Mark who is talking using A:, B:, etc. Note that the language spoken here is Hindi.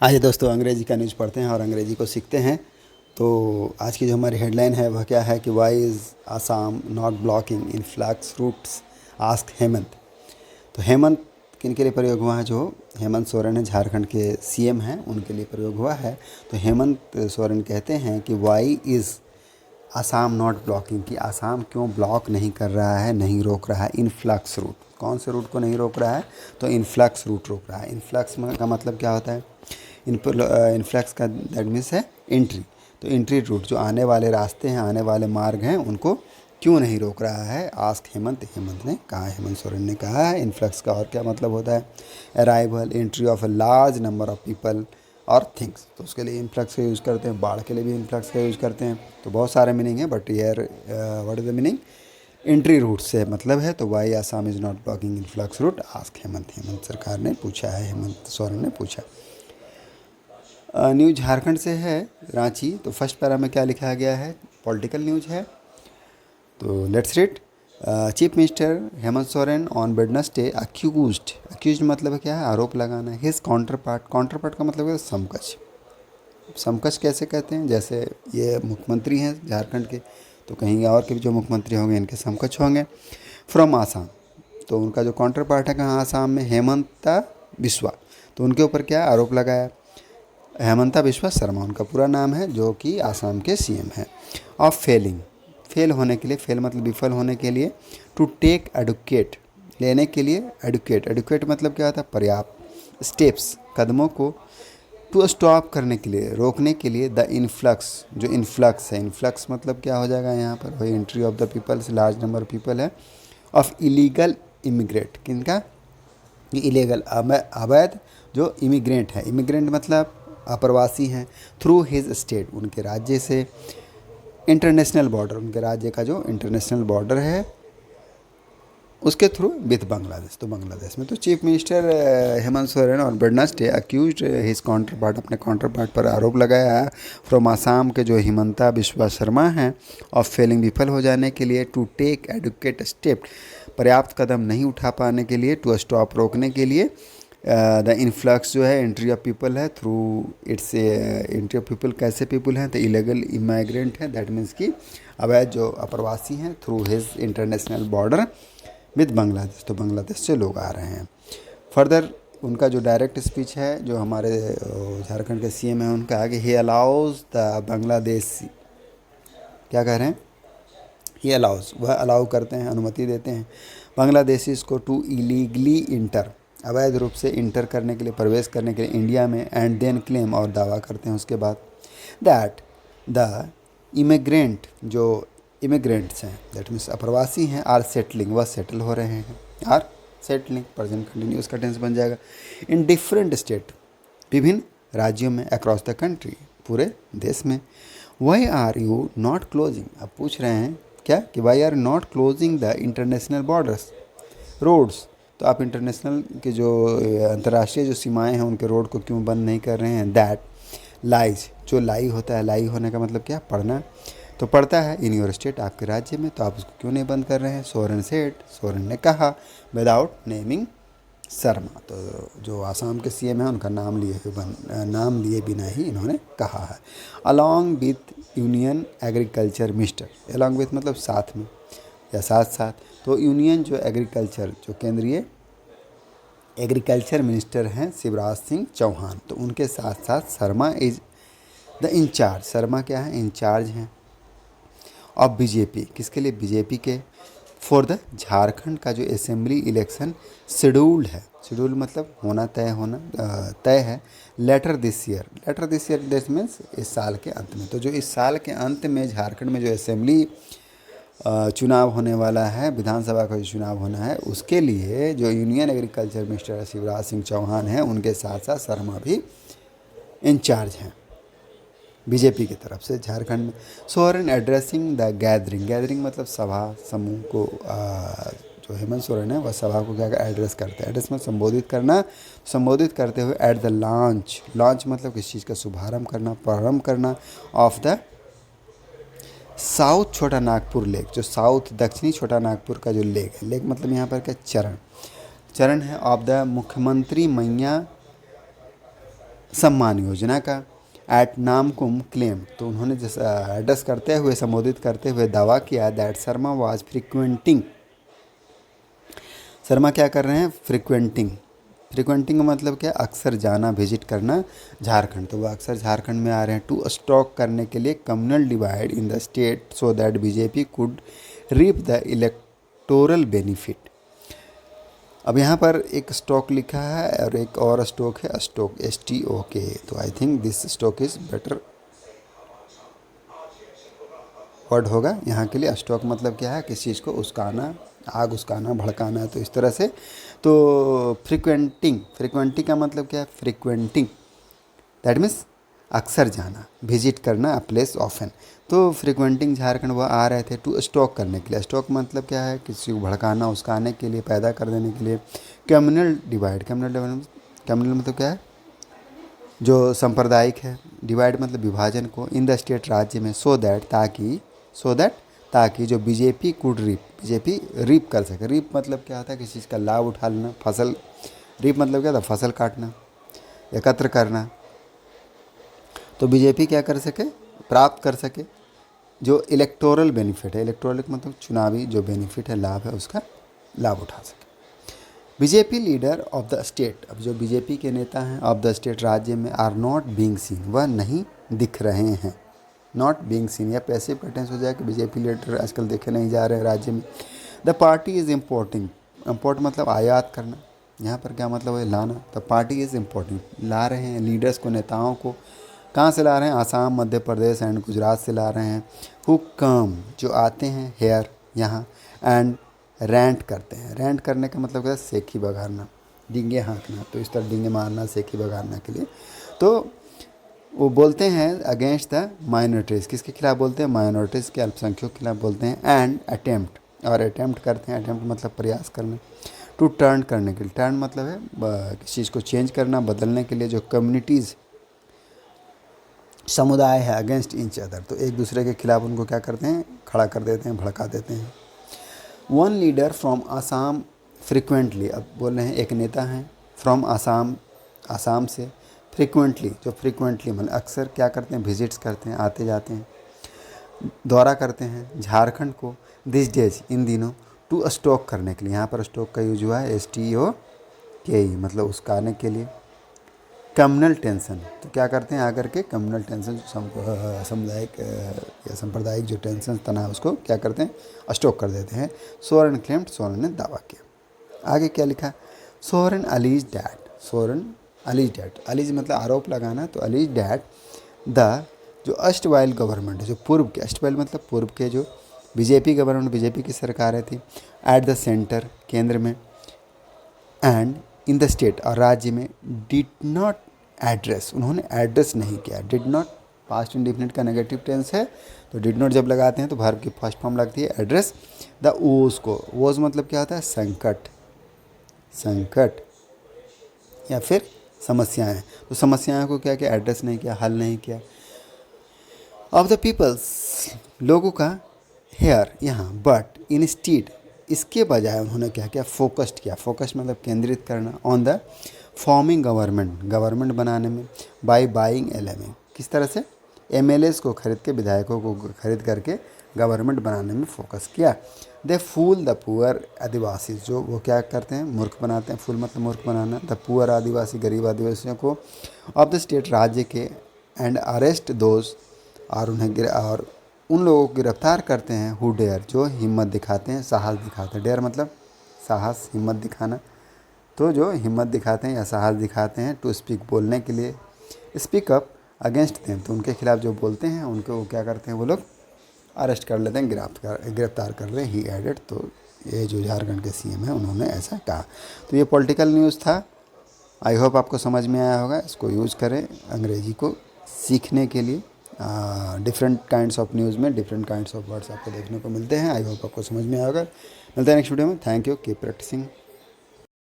A: आइए दोस्तों, अंग्रेजी का न्यूज़ पढ़ते हैं और अंग्रेजी को सीखते हैं। तो आज की जो हमारी हेडलाइन है वह क्या है कि why is Assam not blocking influx routes, ask Hemant. तो हेमंत किन के लिए प्रयोग हुआ है? जो हेमंत सोरेन है, झारखंड के सीएम हैं, उनके लिए प्रयोग हुआ है। तो हेमंत सोरेन कहते हैं कि why is Assam not blocking, कि आसाम क्यों ब्लॉक नहीं कर रहा है, नहीं रोक रहा है इनफ्लक्स रूट। कौन से रूट को नहीं रोक रहा है? तो इनफ्लक्स रूट रोक रहा है। इनफ्लक्स का मतलब क्या होता है? इनफ्लक्स का दैट मीन्स है एंट्री। तो एंट्री रूट, जो आने वाले रास्ते हैं, आने वाले मार्ग हैं, उनको क्यों नहीं रोक रहा है? आस्क हेमंत, हेमंत ने कहा, हेमंत सोरेन ने कहा है। इनफ्लक्स का और क्या मतलब होता है? Arrival, entry of a large number of people और थिंग्स। तो उसके लिए इनफ्लक्स का यूज़ करते हैं, बाढ़ के लिए भी इनफ्लक्स का यूज़ करते हैं। तो बहुत सारे मीनिंग है, but here what is the meaning? Entry route से मतलब है। तो why Assam is not blocking influx route, ask Hemant, Hemant सरकार ने पूछा है, हेमंत सोरेन ने पूछा। न्यूज़ झारखंड से है, रांची। तो फर्स्ट पैरा में क्या लिखा गया है? पॉलिटिकल न्यूज़ है। तो let's read. Chief minister Hemant Soren on Wednesday accused मतलब है क्या है? आरोप लगाना। हिज काउंटर पार्ट का मतलब है समकक्ष। समकक्ष कैसे कहते हैं? जैसे ये मुख्यमंत्री हैं झारखंड के, तो कहीं और के भी जो मुख्यमंत्री होंगे इनके समकक्ष होंगे। फ्रॉम आसाम, तो उनका जो काउंटर पार्ट है कहाँ? आसाम में, हेमंता बिस्वा। तो उनके ऊपर क्या आरोप लगाया? हेमंता बिस्वा शर्मा उनका पूरा नाम है, जो कि आसाम के सीएम हैं। ऑफ फेलिंग, फेल होने के लिए, फेल मतलब विफल होने के लिए। टू टेक एडुकेट, लेने के लिए। एडुकेट मतलब क्या होता है? पर्याप्त। स्टेप्स, कदमों को। टू स्टॉप करने के लिए, रोकने के लिए। द इनफ्लक्स, जो इनफ्लक्स है, इनफ्लक्स मतलब क्या हो जाएगा यहाँ पर? वही entry of the peoples, large number of people है। ऑफ इलीगल इमिग्रेट, किनका? ये इलीगल, अवैध जो इमिग्रेंट है। इमिग्रेंट मतलब अप्रवासी हैं। थ्रू हिज स्टेट, उनके राज्य से। इंटरनेशनल बॉर्डर, उनके राज्य का जो इंटरनेशनल बॉर्डर है उसके थ्रू विथ बांग्लादेश। तो बांग्लादेश में। तो चीफ मिनिस्टर हेमंत सोरेन और Wednesday accuse his counterpart, अपने काउंटर पार्ट पर आरोप लगाया फ्रॉम आसाम के जो हिमंता बिस्वा शर्मा हैं, ऑफ फेलिंग, विफल हो जाने के लिए। टू टेक एडुकेट स्टेप, पर्याप्त कदम नहीं उठा पाने के लिए। टू स्टॉप, रोकने के लिए। द इनफ्लक्स जो है, एंट्री ऑफ पीपल है। Through it's entry of people कैसे पीपल हैं? तो इलीगल इमाइग्रेंट है, दैट मीन्स कि अवैध जो अप्रवासी हैं। Through his international border with Bangladesh, तो बांग्लादेश से लोग आ रहे हैं। फर्दर उनका जो डायरेक्ट स्पीच है, जो हमारे झारखंड के सीएम हैं, उनका आगे, ही अलाउज द बांग्लादेशी, क्या कह रहे हैं? ही अलाउज, वह अलाउ करते हैं, अनुमति देते हैं बांग्लादेशीज़ को टू इलीगली इंटर, अवैध रूप से इंटर करने के लिए, प्रवेश करने के लिए इंडिया में। एंड देन क्लेम, और दावा करते हैं उसके बाद, दैट द इमिग्रेंट, जो इमिग्रेंट्स हैं, दैट मीन्स अप्रवासी हैं, आर सेटलिंग, वह सेटल हो रहे हैं। आर सेटलिंग, प्रेजेंट कंटिन्यूस का टेंस बन जाएगा। इन डिफरेंट स्टेट, विभिन्न राज्यों में। अक्रॉस द कंट्री, पूरे देश में। Why are you not closing, अब पूछ रहे हैं क्या कि why are not closing the international borders, roads. तो आप इंटरनेशनल के जो अंतर्राष्ट्रीय जो सीमाएं हैं उनके रोड को क्यों बंद नहीं कर रहे हैं? दैट लाइज, जो लाई होता है, लाई होने का मतलब क्या? पढ़ना। तो पढ़ता है इन योर स्टेट, आपके राज्य में, तो आप उसको क्यों नहीं बंद कर रहे हैं? सोरेन सेड, सोरेन ने कहा, विदाउट नेमिंग शर्मा। तो जो आसाम के सीएम हैं उनका नाम लिए बिना ही इन्होंने कहा है। Along with union agriculture minister, along with मतलब साथ में या साथ साथ। तो यूनियन जो एग्रीकल्चर, जो केंद्रीय एग्रीकल्चर मिनिस्टर हैं शिवराज सिंह चौहान, तो उनके साथ साथ Sharma is the incharge, Sharma क्या है? इंचार्ज हैं। ऑफ बीजेपी, किसके लिए? बीजेपी के। फॉर द झारखंड का जो असेंबली इलेक्शन शेड्यूल्ड है, शेड्यूल मतलब होना, तय होना, तय है। Later this year this means इस साल के अंत में। तो जो इस साल के अंत में झारखंड में जो असेंबली चुनाव होने वाला है, विधानसभा का जो चुनाव होना है, उसके लिए जो union agriculture minister Shivraj Singh Chouhan हैं, उनके साथ साथ शर्मा भी इंचार्ज हैं बीजेपी की तरफ से झारखंड में। Soren addressing the gathering, gathering मतलब सभा, समूह को। जो हेमंत सोरेन है वह सभा को क्या एड्रेस करते हैं? एड्रेस में संबोधित करना, संबोधित करते हुए। एट द लॉन्च, लॉन्च मतलब किसी चीज़ का शुभारंभ करना, प्रारंभ करना। ऑफ द साउथ छोटा नागपुर लेक, जो साउथ दक्षिणी छोटा नागपुर का जो लेक है, लेक मतलब यहाँ पर क्या? चरण, चरण है। ऑफ द मुख्यमंत्री मैया सम्मान योजना का। एट नामकुम क्लेम, तो उन्होंने जैसा एड्रेस करते हुए, संबोधित करते हुए दावा किया दैट शर्मा वाज फ्रिक्वेंटिंग, शर्मा क्या कर रहे हैं, फ्रिक्वेंटिंग। फ्रिक्वेंटिंग का मतलब क्या, अक्सर जाना, विजिट करना झारखंड। तो वो अक्सर झारखंड में आ रहे हैं टू स्टॉक करने के लिए communal divide in the state so that BJP could reap the electoral benefit. अब यहाँ पर एक स्टॉक लिखा है और एक और स्टॉक है, स्टॉक STOK। तो I think this stock is better word होगा यहाँ के लिए। स्टॉक मतलब क्या है, किसी चीज़ को उस्काना, आग उस्काना, भड़काना, तो इस तरह से। तो फ्रिक्वेंटिंग, फ्रिक्वेंटिंग का मतलब क्या है, फ्रिक्वेंटिंग दैट मीन्स अक्सर जाना, विजिट करना, अ प्लेस ऑफन। तो फ्रिक्वेंटिंग झारखंड वो आ रहे थे टू स्टॉक करने के लिए। स्टॉक मतलब क्या है, किसी को भड़काना, उस्काने के लिए, पैदा कर देने के लिए। कम्युनल डिवाइड, कम्युनल मतलब क्या है, जो सांप्रदायिक है। डिवाइड मतलब विभाजन को। इन द स्टेट, राज्य में। सो दैट ताकि जो BJP could reap, BJP reap कर सके। रीप मतलब क्या होता है, किसी चीज़ का लाभ उठा लेना। फसल, रीप मतलब क्या था, फसल काटना, एकत्र करना। तो बीजेपी क्या कर सके, प्राप्त कर सके जो इलेक्टोरल बेनिफिट है। इलेक्टोरल मतलब चुनावी जो बेनिफिट है, लाभ है, उसका लाभ उठा सके। BJP leader of the state, अब जो बीजेपी के नेता हैं ऑफ द स्टेट, राज्य में, आर नॉट बीइंग सीन, वह नहीं दिख रहे हैं। नॉट बीइंग सीन या पैसिव का टेंस हो जाए कि बीजेपी लीडर आजकल देखे नहीं जा रहे हैं राज्य में। The party is importing, import मतलब आयात करना, यहाँ पर क्या मतलब है, लाना। द पार्टी इज़ इम्पोर्टिंग, ला रहे हैं लीडर्स को, नेताओं को। कहाँ से ला रहे हैं, आसाम, मध्य प्रदेश एंड गुजरात से ला रहे हैं। हु कम, जो आते हैं, हेयर, यहाँ, एंड रेंट करते हैं। रेंट करने का मतलब क्या है, सेखी बघारना, डींगे हाँकना। तो इस तरह डींगे मारना, सेखी बघारना के लिए। तो वो बोलते हैं अगेंस्ट द माइनॉरिटीज़, किसके खिलाफ बोलते हैं, माइनॉरिटीज़ के, अल्पसंख्यकों के खिलाफ बोलते हैं। एंड अटेम्प्ट, और अटेम्प्ट करते हैं, अटेम्प्ट मतलब प्रयास करना। टू टर्न करने के लिए, टर्न मतलब है किसी चीज़ को चेंज करना, बदलने के लिए। जो कम्युनिटीज़, समुदाय है, अगेंस्ट ईच अदर, तो एक दूसरे के खिलाफ उनको क्या करते हैं, खड़ा कर देते हैं, भड़का देते हैं। One leader from Assam frequently, अब बोल रहे हैं एक नेता हैं फ्रॉम आसाम, आसाम से। फ्रिक्वेंटली, जो फ्रिक्वेंटली मतलब अक्सर क्या करते हैं, विजिट्स करते हैं, आते जाते हैं, दौरा करते हैं झारखंड को। दिस डेज, इन दिनों। टू स्टॉक करने के लिए, यहाँ पर स्टॉक का यूज हुआ है, STOK मतलब उसकाने के लिए। कम्युनल टेंशन, तो क्या करते हैं आकर के, कम्युनल टेंशन, सामुदायिक या सांप्रदायिक जो टेंशन, तनाव, उसको क्या करते हैं, स्टॉक कर देते हैं। सोरेन क्लेम्ड, सोरेन ने दावा किया। आगे क्या लिखा, Soren allies that, Soren allies that, allies मतलब आरोप लगाना। तो अलीज डैट द, जो अष्टवाइल गवर्नमेंट, जो पूर्व के, अष्टवाइल मतलब पूर्व के, जो बीजेपी गवर्नमेंट, बीजेपी की सरकारें थी, एट द सेंटर, केंद्र में, एंड इन द स्टेट, और राज्य में, डिड नॉट एड्रेस, उन्होंने एड्रेस नहीं किया। डिड नॉट पास्ट इंडिफिनिट का नेगेटिव टेंस है, तो डिड नॉट जब लगाते हैं तो वर्ब की फर्स्ट फॉर्म लगती है एड्रेस। द ओज को, ओज मतलब क्या होता है, संकट, संकट या फिर समस्याएं। तो समस्याओं को क्या किया, एड्रेस नहीं किया, हल नहीं किया। ऑफ द पीपल्स, लोगों का, हेयर, यहाँ, बट इंस्टीड, इसके बजाय उन्होंने क्या किया, फोकस्ड किया। फोकस्ड मतलब केंद्रित करना। On the forming government, government बनाने में। बाय बाइंग LMA, किस तरह से, MLAs को खरीद के, विधायकों को खरीद करके गवर्नमेंट बनाने में फोकस किया। दे फूल द पुअर आदिवासी, जो वो क्या करते हैं, मूर्ख बनाते हैं। फूल मतलब मूर्ख बनाना। द पुअर आदिवासी, गरीब आदिवासियों को। ऑफ द स्टेट, राज्य के। एंड अरेस्ट दोज, और उन्हें और उन लोगों को गिरफ्तार करते हैं, हु डेयर, जो हिम्मत दिखाते हैं, साहस दिखाते हैं। डेयर मतलब साहस, हिम्मत दिखाना। तो जो हिम्मत दिखाते हैं या साहस दिखाते हैं, टू स्पीक, बोलने के लिए, स्पीक अप अगेंस्ट देम, तो उनके खिलाफ जो बोलते हैं उनको वो क्या करते हैं, वो लोग अरेस्ट कर लेते हैं, गिरफ्तार कर रहे हैं। ही एडेड, तो ये जो झारखंड के CM हैं उन्होंने ऐसा कहा। तो ये पॉलिटिकल न्यूज़ था। आई होप आपको समझ में आया होगा। इसको यूज़ करें अंग्रेजी को सीखने के लिए। डिफरेंट काइंड्स ऑफ न्यूज़ में डिफरेंट काइंड्स ऑफ वर्ड्स आपको देखने को मिलते हैं। आई होप आपको समझ में आएगा। मिलते हैं नेक्स्ट वीडियो में। Thank you, keep practising.